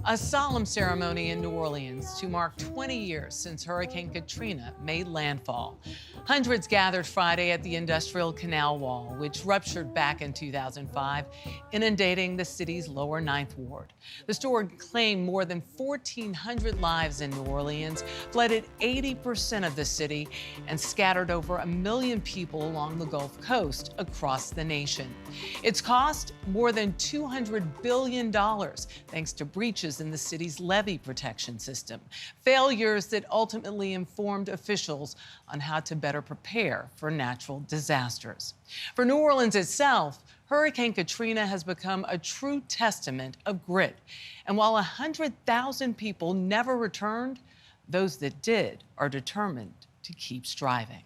A solemn ceremony in New Orleans to mark 20 years since Hurricane Katrina made landfall. Hundreds gathered Friday at the Industrial Canal Wall, which ruptured back in 2005, inundating the city's lower Ninth Ward. The storm claimed more than 1,400 lives in New Orleans, flooded 80% of the city, and scattered over 1 million people along the Gulf Coast across the nation. It's cost more than $200 billion, thanks to breaches in the city's levee protection system, failures that ultimately informed officials on how to better prepare for natural disasters. For New Orleans itself, Hurricane Katrina has become a true testament of grit. And while 100,000 people never returned, those that did are determined to keep striving.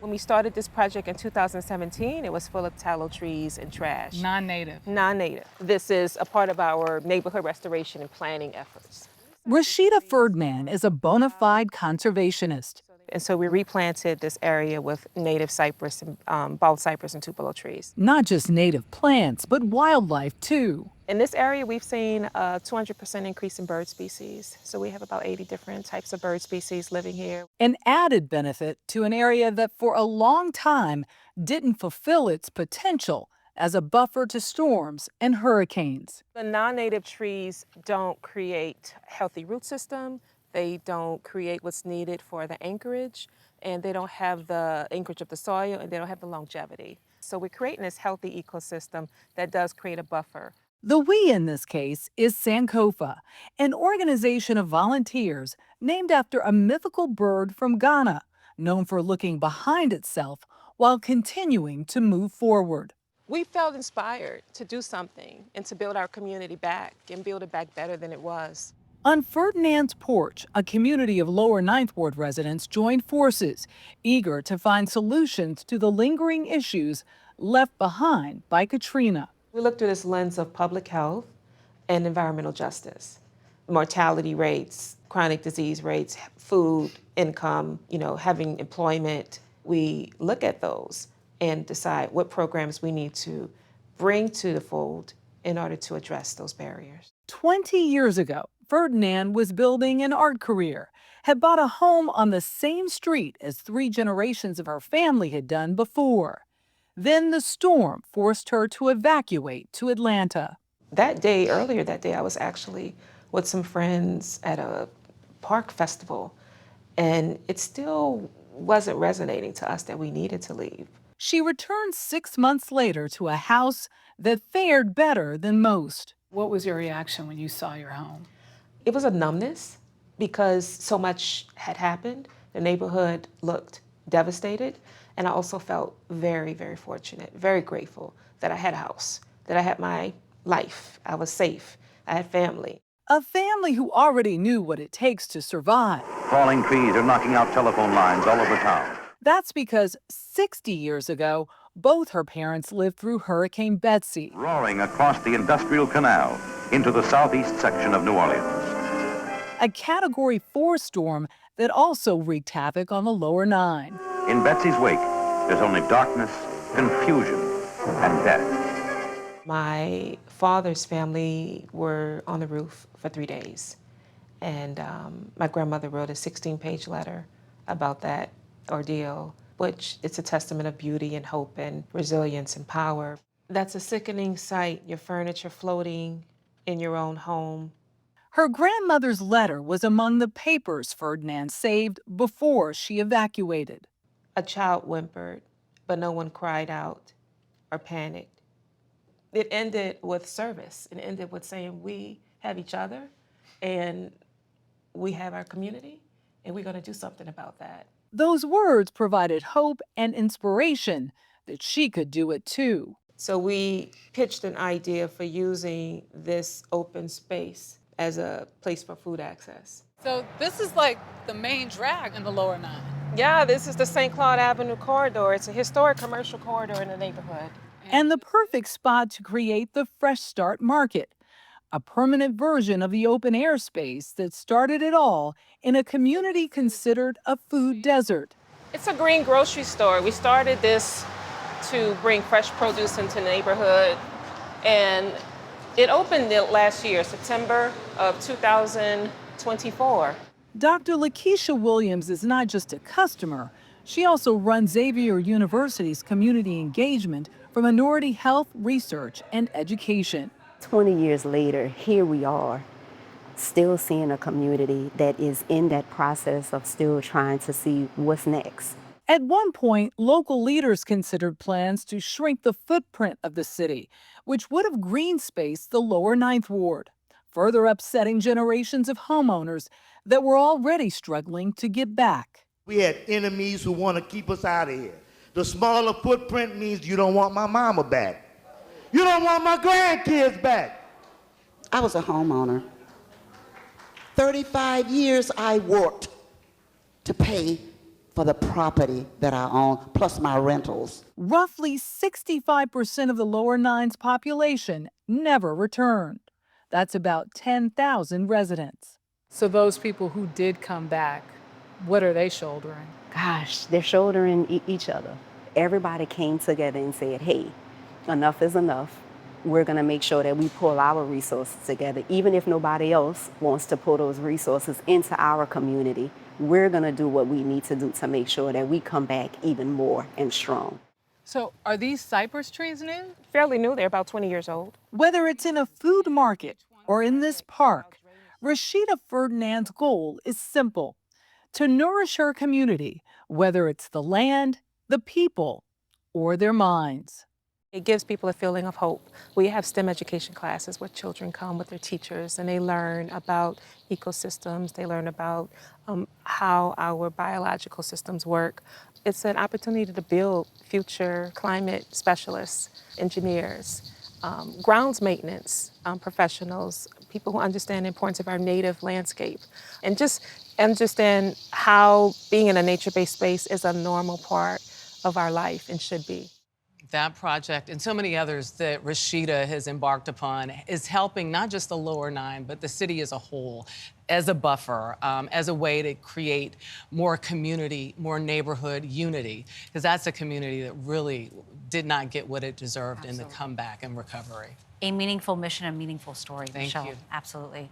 When we started this project in 2017, it was full of tallow trees and trash. Non-native. Non-native. This is a part of our neighborhood restoration and planning efforts. Rashida Ferdman is a bona fide conservationist. And so we replanted this area with native cypress and bald cypress and tupelo trees. Not just native plants, but wildlife too. In this area, we've seen a 200% increase in bird species. So we have about 80 different types of bird species living here. An added benefit to an area that for a long time didn't fulfill its potential as a buffer to storms and hurricanes. The non-native trees don't create a healthy root system. They don't create what's needed for the anchorage, and they don't have the anchorage of the soil, and they don't have the longevity. So we're creating this healthy ecosystem that does create a buffer. The we in this case is Sankofa, an organization of volunteers named after a mythical bird from Ghana, known for looking behind itself while continuing to move forward. We felt inspired to do something and to build our community back and build it back better than it was. On Ferdinand's porch, a community of Lower Ninth Ward residents joined forces, eager to find solutions to the lingering issues left behind by Katrina. We looked through this lens of public health and environmental justice. Mortality rates, chronic disease rates, food, income, having employment. We look at those and decide what programs we need to bring to the fold in order to address those barriers. 20 years ago, Ferdinand was building an art career, had bought a home on the same street as 3 generations of her family had done before. Then the storm forced her to evacuate to Atlanta. Earlier that day, I was actually with some friends at a park festival, and it still wasn't resonating to us that we needed to leave. She returned 6 months later to a house that fared better than most. What was your reaction when you saw your home? It was a numbness because so much had happened. The neighborhood looked devastated. And I also felt very, very fortunate, very grateful that I had a house, that I had my life. I was safe. I had family. A family who already knew what it takes to survive. Falling trees are knocking out telephone lines all over town. That's because 60 years ago, both her parents lived through Hurricane Betsy. Roaring across the Industrial Canal into the southeast section of New Orleans. A Category 4 storm that also wreaked havoc on the lower 9. In Betsy's wake, there's only darkness, confusion, and death. My father's family were on the roof for 3 days. And my grandmother wrote a 16-page letter about that ordeal, which it's a testament of beauty and hope and resilience and power. That's a sickening sight, your furniture floating in your own home. Her grandmother's letter was among the papers Ferdinand saved before she evacuated. A child whimpered, but no one cried out or panicked. It ended with service. It ended with saying, we have each other and we have our community and we're going to do something about that. Those words provided hope and inspiration that she could do it too. So we pitched an idea for using this open space as a place for food access. So this is like the main drag in the lower 9. Yeah, this is the St. Claude Avenue corridor. It's a historic commercial corridor in the neighborhood. And the perfect spot to create the Fresh Start Market, a permanent version of the open air space that started it all in a community considered a food desert. It's a green grocery store. We started this to bring fresh produce into the neighborhood, and It opened last year, September of 2024. Dr. Lakeisha Williams is not just a customer, she also runs Xavier University's community engagement for minority health, research, and education. 20 years later, here we are, still seeing a community that is in that process of still trying to see what's next. At one point, local leaders considered plans to shrink the footprint of the city, which would have green spaced the lower Ninth Ward, further upsetting generations of homeowners that were already struggling to get back. We had enemies who want to keep us out of here. The smaller footprint means you don't want my mama back. You don't want my grandkids back. I was a homeowner. 35 years I worked to pay for the property that I own, plus my rentals. Roughly 65% of the lower Nine's population never returned. That's about 10,000 residents. So those people who did come back, what are they shouldering? Gosh, they're shouldering each other. Everybody came together and said, hey, enough is enough. We're going to make sure that we pull our resources together. Even if nobody else wants to pull those resources into our community, we're going to do what we need to do to make sure that we come back even more and strong. So are these cypress trees new? Fairly new, they're about 20 years old. Whether it's in a food market or in this park, Rashida Ferdinand's goal is simple: to nourish her community, whether it's the land, the people, or their minds. It gives people a feeling of hope. We have STEM education classes where children come with their teachers and they learn about ecosystems, they learn about how our biological systems work. It's an opportunity to build future climate specialists, engineers, grounds maintenance professionals, people who understand the importance of our native landscape, and just understand how being in a nature-based space is a normal part of our life and should be. That project and so many others that Rashida has embarked upon is helping not just the lower Nine, but the city as a whole, as a buffer, as a way to create more community, more neighborhood unity, because that's a community that really did not get what it deserved in the comeback and recovery. A meaningful mission, a meaningful story, Thank Michelle. you. Absolutely.